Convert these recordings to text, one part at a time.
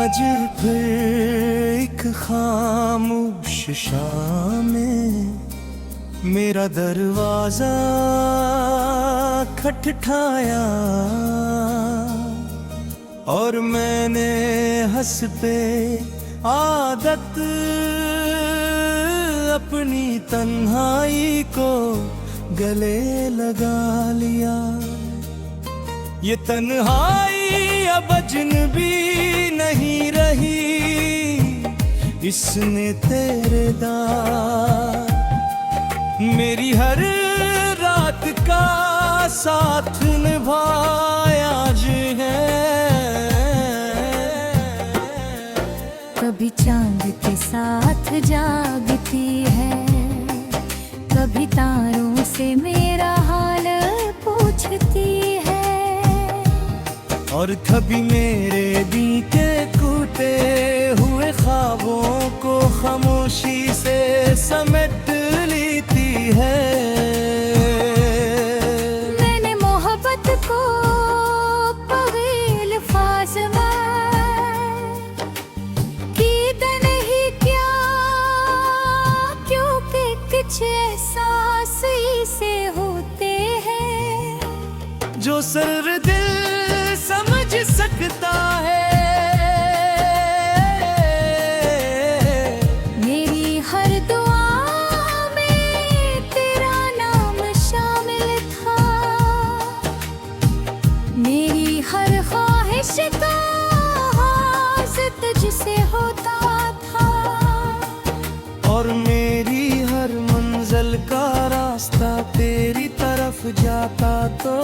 आज फिर एक खामोश शाम में मेरा दरवाजा खटखटाया और मैंने हंस पे आदत अपनी तन्हाई को गले लगा लिया। ये तन्हाई अब अजनबी नहीं रही, इसने तेरे दार मेरी हर रात का साथ निभाया है। कभी चांद के साथ जागती है, कभी तारों से मेरा हाल पूछती है, और कभी मेरे बीते कूटे हुए ख्वाबों को खामोशी से समेट लेती है। मैंने मोहब्बत को पगील फास कीद नहीं क्या, क्योंकि कुछ एहसास से होते हैं जो सर दिल समझ सकता है। मेरी हर दुआ में तेरा नाम शामिल था, मेरी हर ख्वाहिश का आगाज़ तुझसे होता था, और मेरी हर मंजिल का रास्ता तेरी तरफ जाता तो,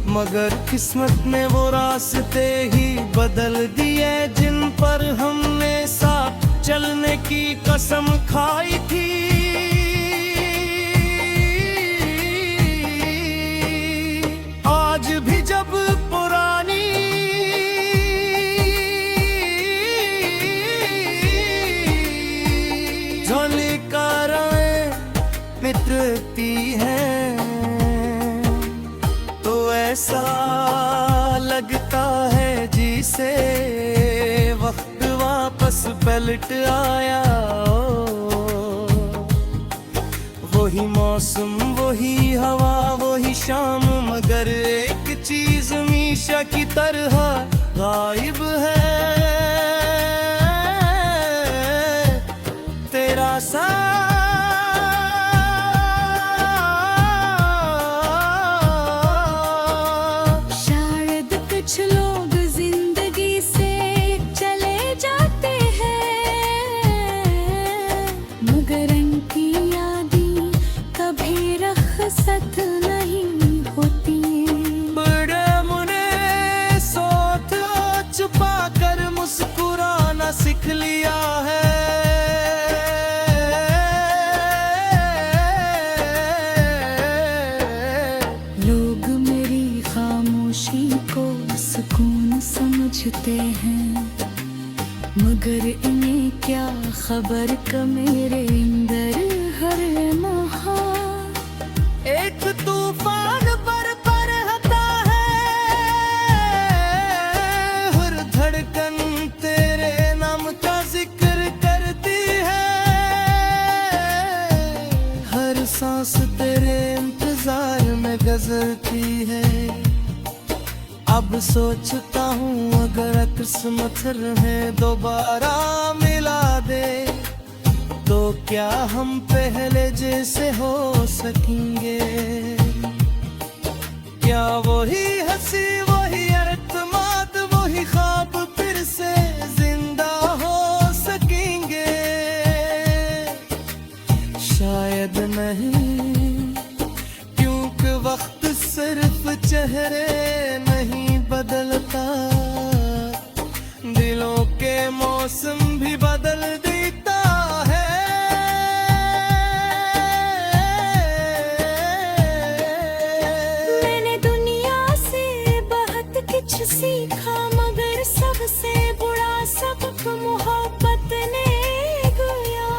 मगर किस्मत ने वो रास्ते ही बदल दिए जिन पर हमने साथ चलने की कसम खाई थी। आज भी जब पुरानी झलकारें मिटती हैं तो ऐसा लगता है जिसे वक्त वापस पलट आया। वही मौसम, वही हवा, वही शाम, मगर एक चीज हमेशा की तरह गायब है, तेरा साथ। कुछ लोग जिंदगी से चले जाते हैं, मगर उनकी यादें कभी रख़्सत नहीं होती। बड़े मुने सोच छुपा कर मुस्कुराना सीख लिया है। लोग मेरी खामोशी को सुकून समझते हैं, मगर इन्हें क्या खबर का मेरे अंदर हर लम्हा एक तूफान पर रहता है, हर धड़कन तेरे नाम का जिक्र करती है, हर सांस तेरे इंतजार में गुजरती है। अब सोचता हूँ अगर किस्मत हमें दोबारा मिला दे तो क्या हम पहले जैसे हो सकेंगे। क्या वही हंसी, वही अरतमाद, वही ख्वाब फिर से जिंदा हो सकेंगे। शायद नहीं, क्योंकि वक्त सिर्फ चेहरे नहीं बदलता, दिलों के मौसम भी बदल देता है। मैंने दुनिया से बहुत कुछ सीखा, मगर सबसे बुरा सबक मोहब्बत ने गया।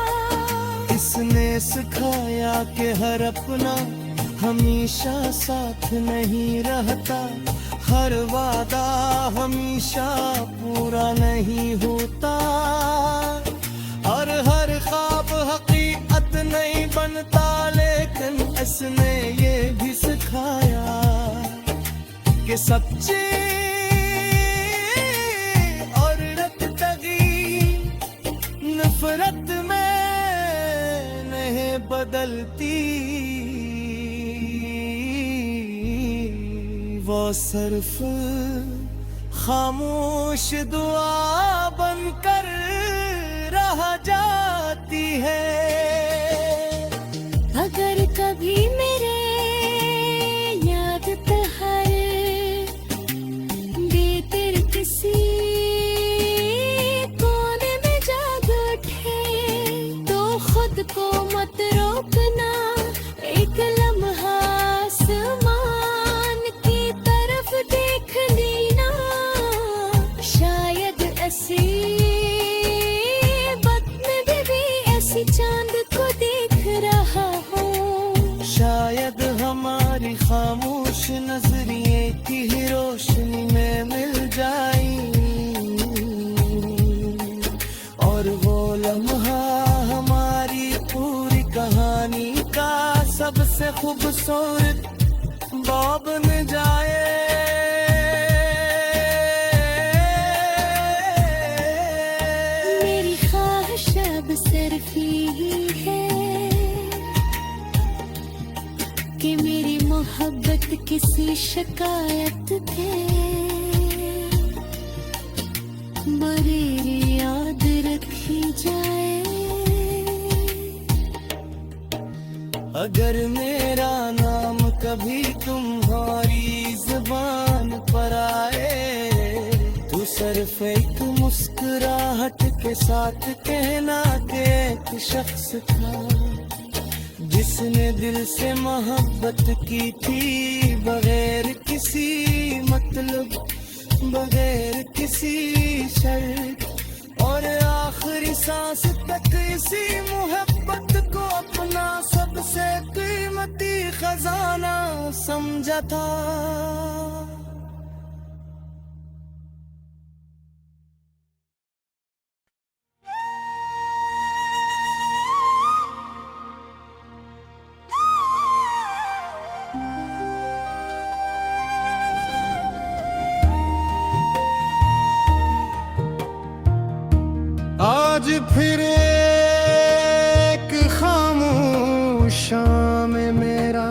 इसने सिखाया कि हर अपना हमेशा साथ नहीं रहता, हर वादा हमेशा पूरा नहीं होता, और हर ख्वाब हकीकत नहीं बनता, लेकिन इसने ये भी सिखाया कि सच्ची और रत्तगी नफरत में नहीं बदलती, वो सिर्फ खामोश दुआ बनकर रह जाती है। अगर कभी मेरे याद हर बेतर किसी कोने में जाग उठे, तो खुद को मत रोकना, एक लम्हा आसमान की तरफ देख लेना, शायद ऐसी वक्त में भी ऐसी चांद को देख रहा हूँ, शायद हमारी खामोश नजरिए की ही रोशनी में मिल जाए, और वो लम्हा हमारी पूरी कहानी का सबसे खूबसूरत बाब बन जाए। मेरी ख्वाहिश अब सिर्फ यही है कि मेरी मोहब्बत किसी शिकायत के बगैर याद रखी जाए। अगर मेरा नाम कभी तुम्हारी जुबान पर आए, तो सिर्फ एक मुस्कुराहट के साथ कहना कि एक शख्स था जिसने दिल से मोहब्बत की थी, बगैर किसी मतलब, बगैर किसी शर्त, और आखिरी सांस तक इसी मोहब्बत को अपना सबसे कीमती खजाना समझा था। आज फिर एक खामोश शाम में मेरा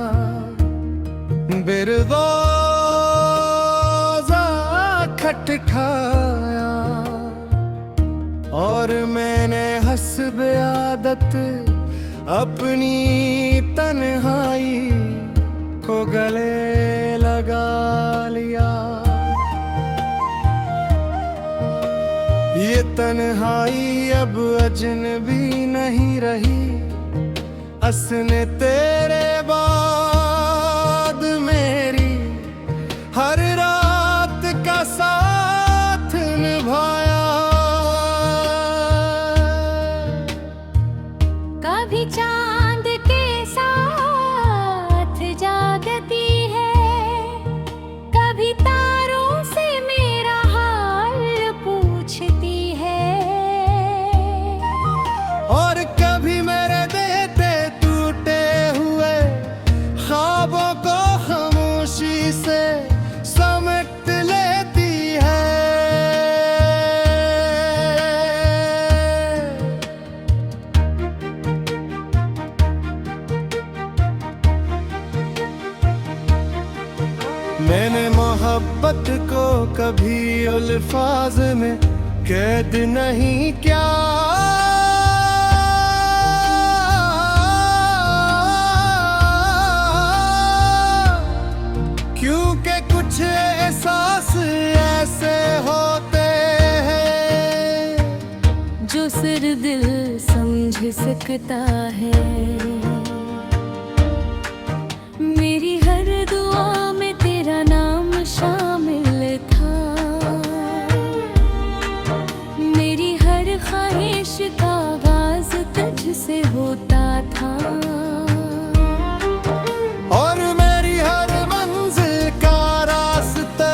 बिरदौजा खटखटाया, और मैंने हस्ब आदत अपनी तन्हाई को गले लगा लिया। ये तन्हाई अब अजनबी नहीं रही, असने तेरे बाद मेरी हर रात का साथ निभाया। कभी चांद के साथ जागती है, कभी तारों से मेरा हाल पूछती है, और कभी मेरे देते टूटे हुए ख्वाबों को खामोशी से समेट लेती है। मैंने मोहब्बत को कभी अल्फाज में कैद नहीं किया, क्योंकि कुछ एहसास ऐसे होते हैं जो सिर दिल समझ सकता है। मेरी हर दुआ में तेरा नाम शामिल था, मेरी हर ख्वाहिश का आगाज तुझसे होता था, और मेरी हर मंजिल का रास्ता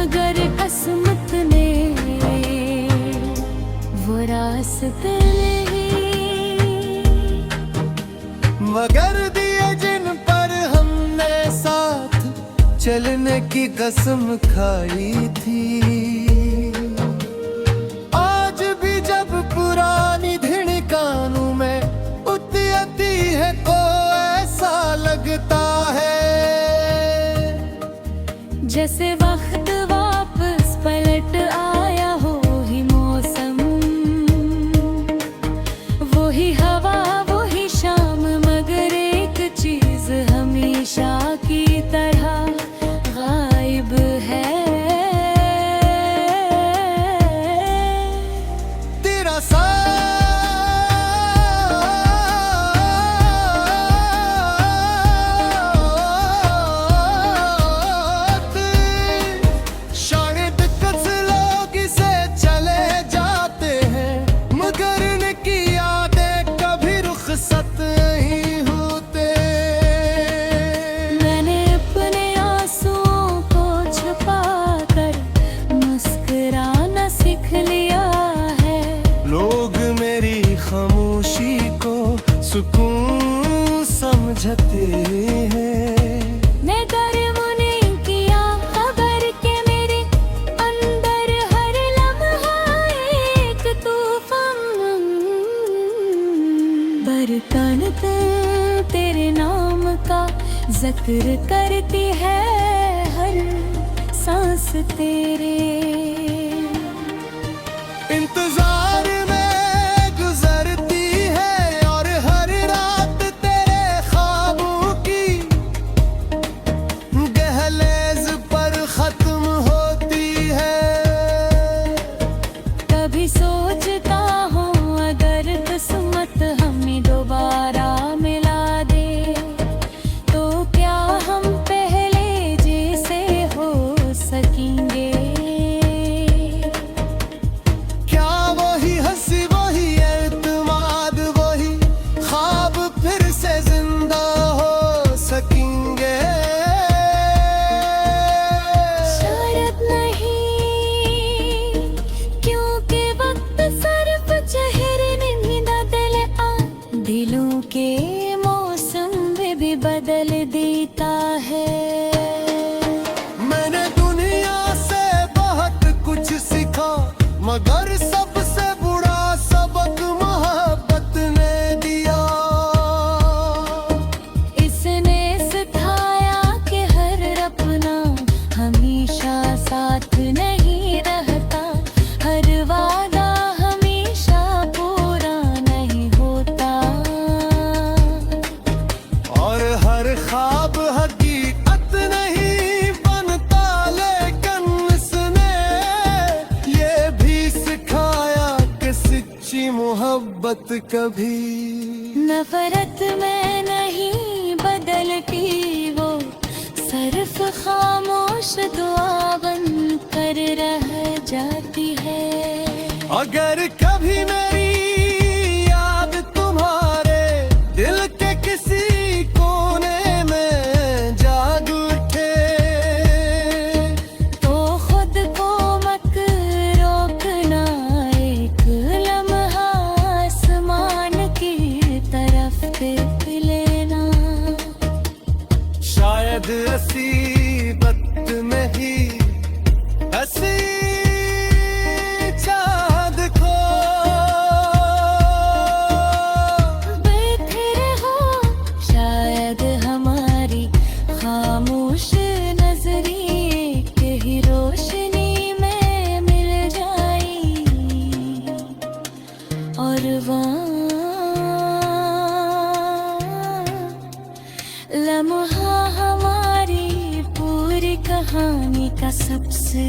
मगर किस्मत ने वो रास्ते नहीं। मगर दिए जिन पर हमने साथ चलने की कसम खाई थी, आज भी जब पुरानी धिड़कानों में उतरती है को ऐसा लगता है जैसे वक्त वापस पलट आया हो ही मौसम, वो ही हवा वो ही शाम, मगर एक चीज हमेशा की तरह गायब है। तेरा खामोशी को सुकून समझते हैं। मैं गर्व नहीं किया खबर के मेरे अंदर हर लम्हा एक तूफान, बरतन तेरे नाम का जिक्र करती है हर सांस तेरे। इंतजार सोचता हूँ अगर किस्मत हमें दोबारा मिला दे तो क्या हम पहले जैसे हो सकेंगे। क्या वही हंसी वही एतमाद वही ख्वाब फिर से जिंदा हो सकेंगे। शायद नहीं, क्योंकि सिर्फ चेहरे नहीं बदले दिलों के मौसम भी बदल देता है। मैंने दुनिया से बहुत कुछ सीखा मगर सबसे बुरा सबक मोहब्बत ने दिया। इसने सिखाया कि हर अपना हमेशा साथ नहीं रहता, हर वादा हर ख्वाब हकीकत नहीं बनता, लेकिन इसने ये भी सिखाया कि सच्ची मोहब्बत कभी नफरत में नहीं बदलती, वो सिर्फ खामोश दुआ बन कर रह जाती है। अगर कभी मेरी याद तुम्हारे दिल के किसी मुसीबत में ही हंसी चाँद को बैठे रहो, शायद हमारी खामोश नजरी के ही रोशनी में मिल जाए और वहाँ लम्हा हमारी पूरी कहानी का सबसे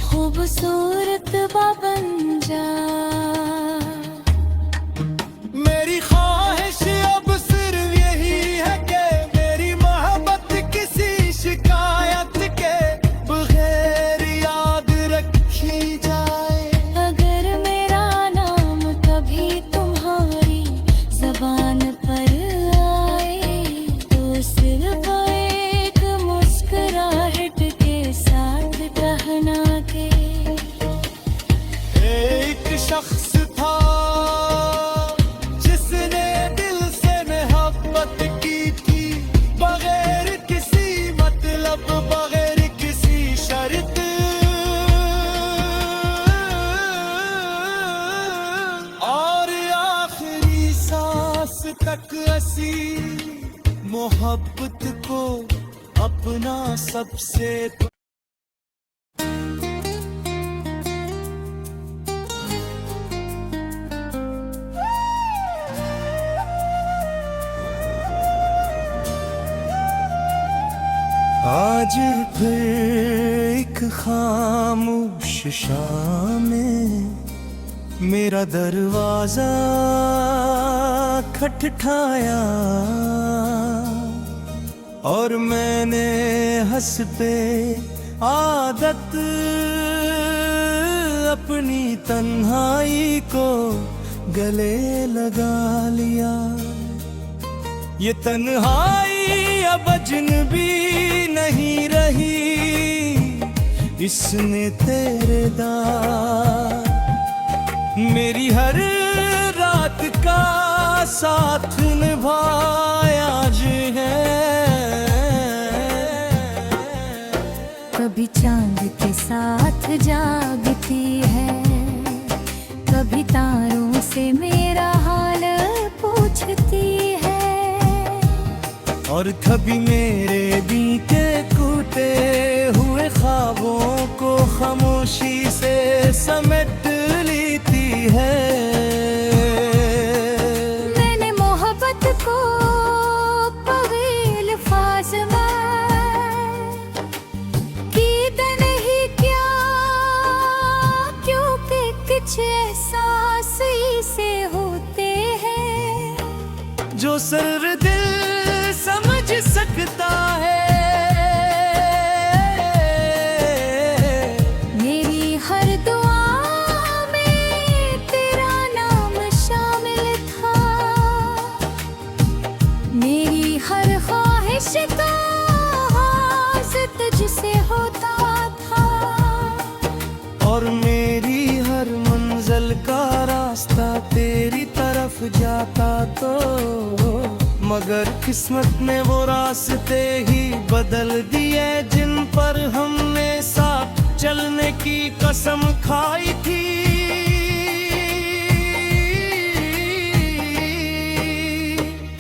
खूबसूरत बन जा। मेरी ख्वाहिश अब सिर्फ यही है कि मेरी मोहब्बत किसी शिकायत के बगैर याद रखी जाए। अगर मेरा नाम कभी तुम्हारी ज़बान पर आए तो सिर्फ एक मुस्कुराहट तक असी मोहब्बत को अपना सबसे आज फिर एक खामोश शाम में मेरा दरवाजा खटखटाया और मैंने हंस पे आदत अपनी तन्हाई को गले लगा लिया। ये तन्हाई अब अजनबी नहीं रही, इसने तेरे दार मेरी हर रात का साथ निभाया है। कभी चांद के साथ जागती है, कभी तारों से मेरा हाल पूछती है, और कभी मेरे बीते कूटे हुए ख्वाबों को खामोशी से समेट लेती है। मैंने मोहब्बत को पगील फाज कीद नहीं क्या, क्योंकि कुछ एहसास से होते हैं जो सर दिल समझ सकता है। मेरी हर दुआ में तेरा नाम शामिल था, मेरी हर ख्वाहिश का आगाज़ तुझसे होता था, और मेरी हर मंजिल का रास्ता तेरी तरफ जाता तो, मगर किस्मत ने वो रास्ते ही बदल दिए जिन पर हमने साथ चलने की कसम खाई थी।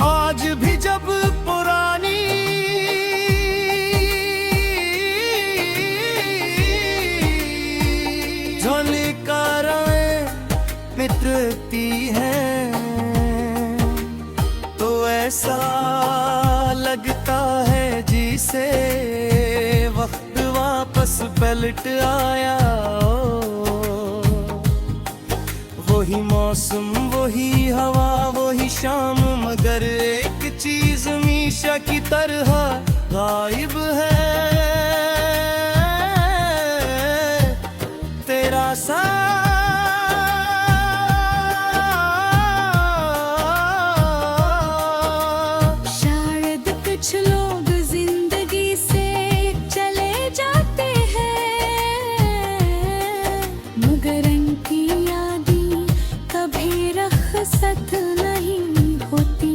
आज भी जब पुरानी झलकारें मिटती हैं तो ऐसा लगता है जिसे वक्त वापस पलट आया। वही मौसम, वही हवा, वही शाम, मगर एक चीज हमेशा की तरह गायब है, तेरा साथ। कुछ लोग जिंदगी से चले जाते हैं, मगर उनकी यादें कभी रखसत नहीं होती।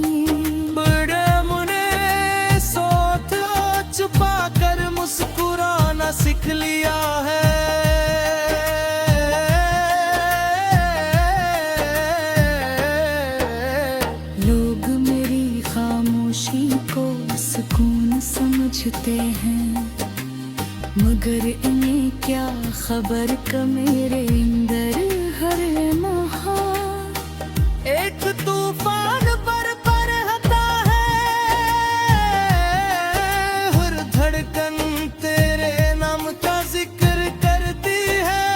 बड़े मुने सोच छुपा कर मुस्कुराना सीख लिया है। लोग मेरी खामोशी को सुकून समझते हैं, मगर इन्हें क्या खबर का मेरे अंदर हर लम्हा एक तूफान पर रहता है, हर धड़कन तेरे नाम का जिक्र करती है,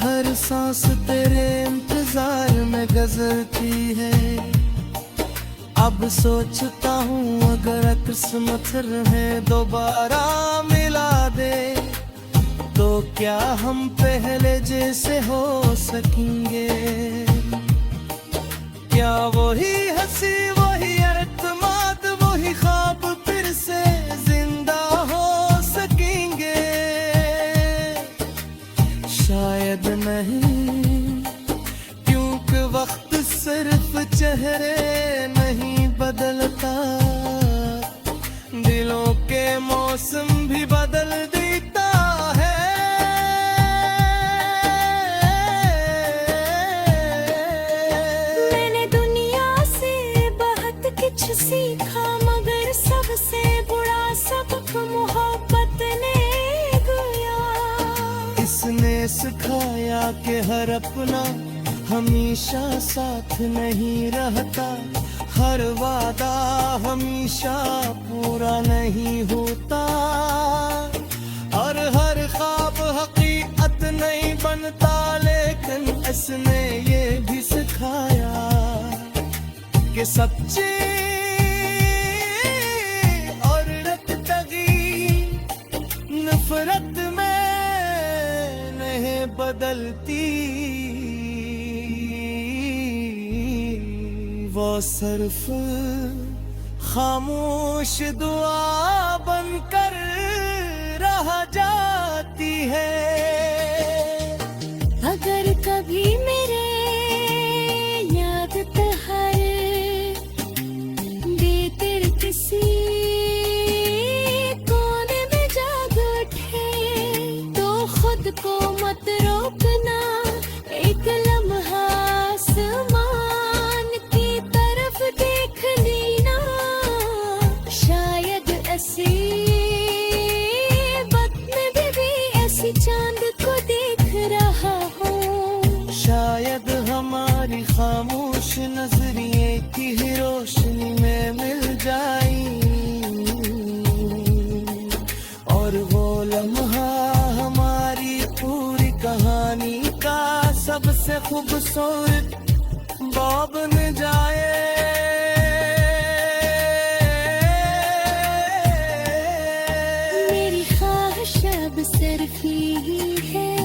हर सांस तेरे इंतजार में गुजरती है। अब सोचता हूँ अगर किस्मत रहे दोबारा मिला दे तो क्या हम पहले जैसे हो सकेंगे। क्या वही हंसी, वही अरतमाद, वही ख्वाब फिर से जिंदा हो सकेंगे। शायद नहीं, क्योंकि वक्त सिर्फ चेहरे नहीं बदलता, दिलों के मौसम भी बदल देता है। मैंने सिखाया कि हर अपना हमेशा साथ नहीं रहता, हर वादा हमेशा पूरा नहीं होता, और हर ख्वाब हकीकत नहीं बनता। लेकिन इसने ये भी सिखाया कि सच्ची और रत्तगी नफरत में नहीं बदलती, वो सिर्फ खामोश दुआ बनकर रह जाती है। अगर कभी मेरे याद तहर बेतर किसी कोने में जाग उठे, तो खुद को मत रोकना, एक लम्हा आसमान की तरफ देख लेना। शायद ऐसी वक्त में भी ऐसी चांद को देख रहा हूँ। शायद हमारी खामोश नजरिए की ही रोशनी में मिल जाई, और वो लम्हा हमारी पूरी कहानी का सबसे खूबसूरत बाब बन जाए। मेरी ख्वाहिश अब सिर्फ यही है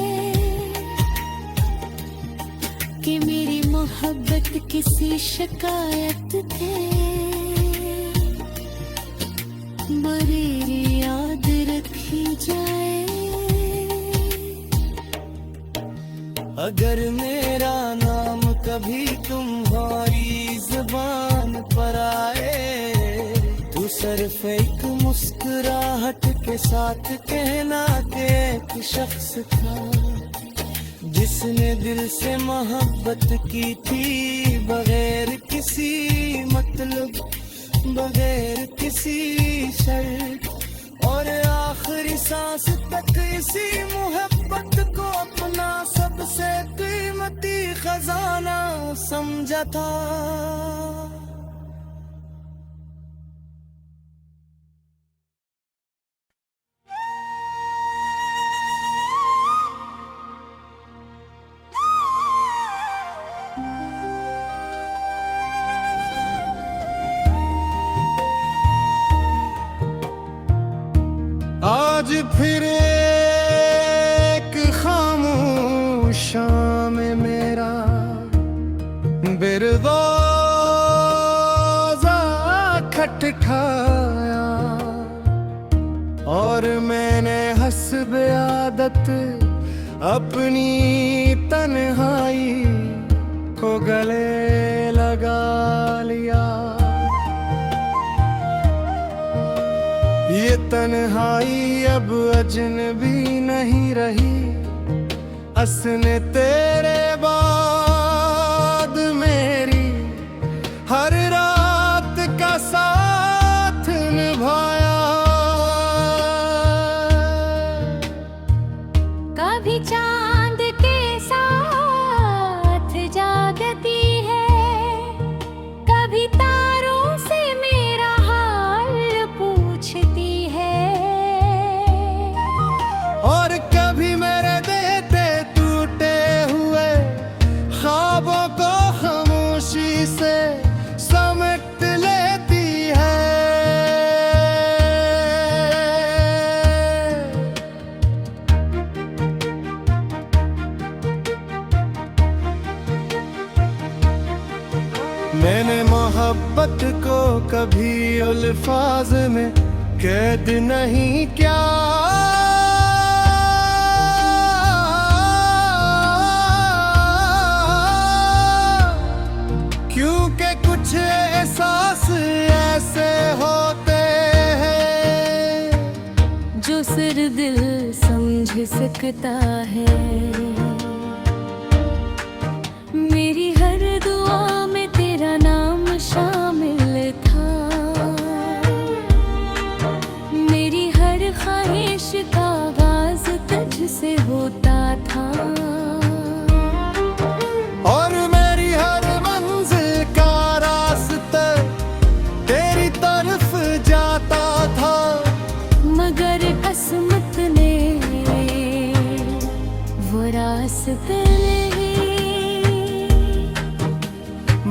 कि मेरी मोहब्बत किसी शिकायत थे बरेरी याद रखी जाए। अगर मेरा नाम कभी तुम्हारी जुबान पर आए, तो सिर्फ एक मुस्कुराहट के साथ कहना कि एक शख्स था जिसने दिल से मोहब्बत की थी, बगैर किसी मतलब, बगैर किसी शर्त, और आखिरी सांस तक इसी मोहब्बत को अपना सबसे कीमती खजाना समझा था। आज फिर एक खामोश शाम में मेरा बिरदौज़ा खटखटाया, और मैंने हस्ब आदत अपनी तन्हाई को गले लगा लिया। ये तन्हाई अब अजनबी नहीं रही, असने तेरे बाद मेरी हर रात का साथ निभाया। कभी चांद के साथ जागती है, कभी तारों से मेरा हाल पूछती है, और कभी मेरे देते टूटे हुए ख्वाबों को खामोशी से समेट लेती है। मैंने मोहब्बत को कभी अल्फाज में कैद नहीं किया, क्योंकि कुछ एहसास ऐसे होते हैं जो सिर दिल समझ सकता है। मेरी हर दुआ में तेरा नाम शामिल था, मेरी हर ख्वाहिश का आगाज तुझसे होता था। किस्मत ने वो रास्ते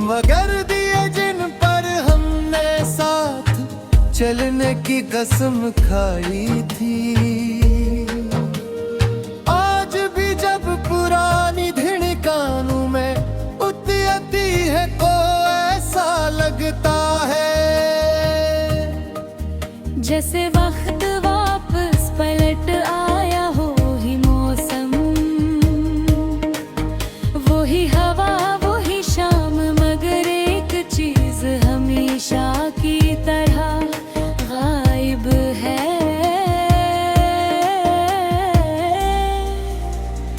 मगर दिए जिन पर हमने साथ चलने की कसम खाई थी, आज भी जब पुरानी धिड़कानों में उतरती है को ऐसा लगता है जैसे वक्त वापस पलट आया हो ही मौसम, वो ही हवा वो ही शाम, मगर एक चीज हमेशा की तरह गायब है।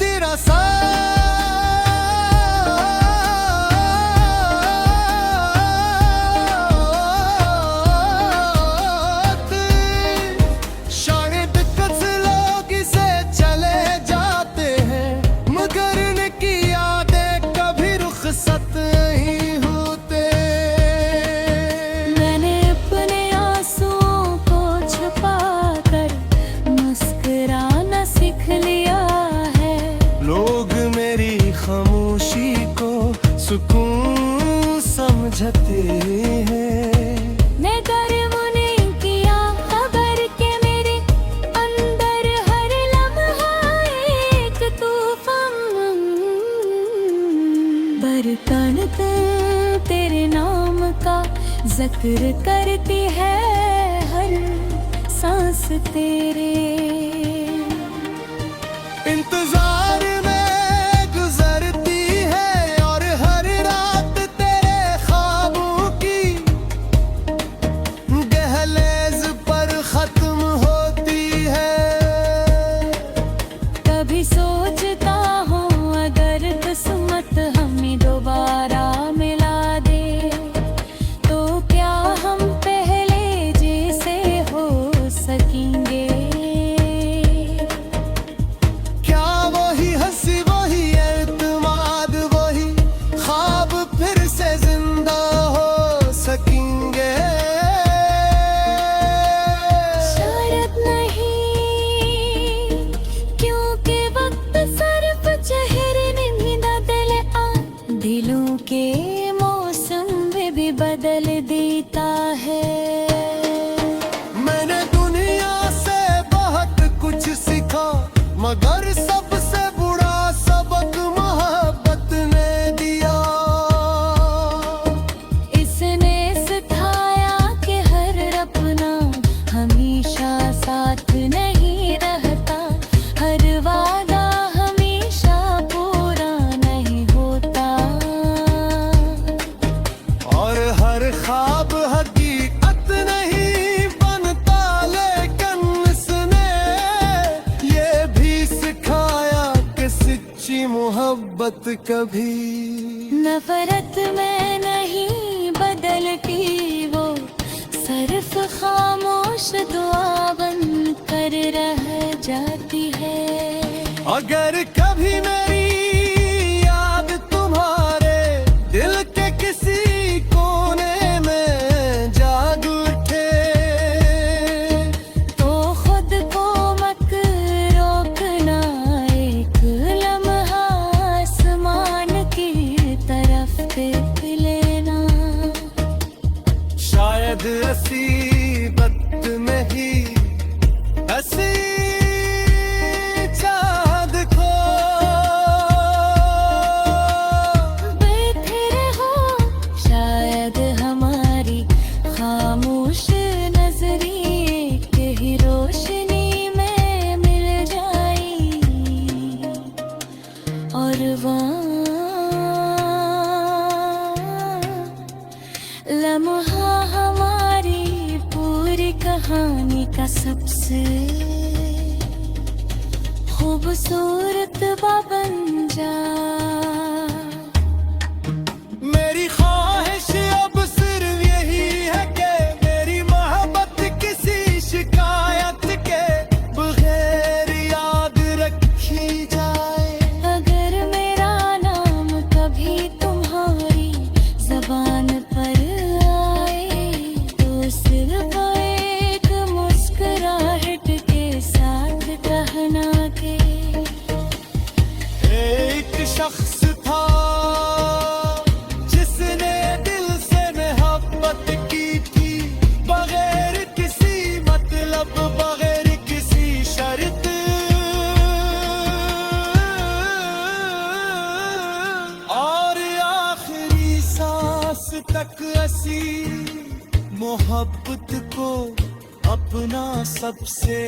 तेरा साथ शायद कुछ लोग इसे चले जाते हैं, मगर इनकी यादें कभी रुखसत नहीं होते। मैंने अपने आंसुओं को छुपा कर मुस्कुराना सीख लिया है। लोग मेरी खामोशी को सुकून समझते हैं। मैं गर्म नहीं किया खबर के मेरे अंदर हर लम्हा एक तूफान, बरतन तेरे नाम का जिक्र करती है हर सांस तेरे। इंतजार में गुजरती है और हर रात तेरे ख्वाबों की दहलीज पर खत्म होती है। कभी सोचता हूँ अगर किस्मत हमें दोबारा मिला दे तो क्या हम पहले जैसे हो सकेंगे। क्या वही हंसी वही एतमाद वही ख्वाब फिर से जिंदा हो सकेंगे। शायद नहीं, क्योंकि वक्त सिर्फ चेहरे नहीं बदले आ, दिलों के मौसम भी बदल देता है। मैंने दुनिया से बहुत कुछ सीखा, मगर सबसे बुरा सबक मोहब्बत ने दिया। इसने सिखाया कि हर अपना हमेशा साथ नहीं रहता, हर वादा हमेशा पूरा नहीं होता, और हर ख्वाब हकीकत नहीं बनता। लेकिन इसने ये भी सिखाया कि सच्ची मोहब्बत कभी नफरत में नहीं बदलती, वो सिर्फ खामोश दुआ बन कर रह जाती है। अगर कभी मेरी याद तुम्हारे दिल के किसी कोने में जाग उठे तो खुद को मत रोकना, एक लम्हा आसमान की तरफ देख लेना। शायद मुसीबत में ही हंसी चाँद को बैठे रहो, शायद हमारी खामोश नजरी के ही रोशनी में मिल जाए, और वहाँ लम्हा हमारी पूरी कहानी का सबसे खूबसूरत बन जा। मेरी ख्वाहिश अब सिर्फ यही है कि मेरी मोहब्बत किसी शिकायत के बगैर याद रखी जाए। अगर मेरा नाम कभी तुम्हारी जबान पर आए तो सिर्फ एक मुस्कुराहट के तक असी मोहब्बत को अपना सबसे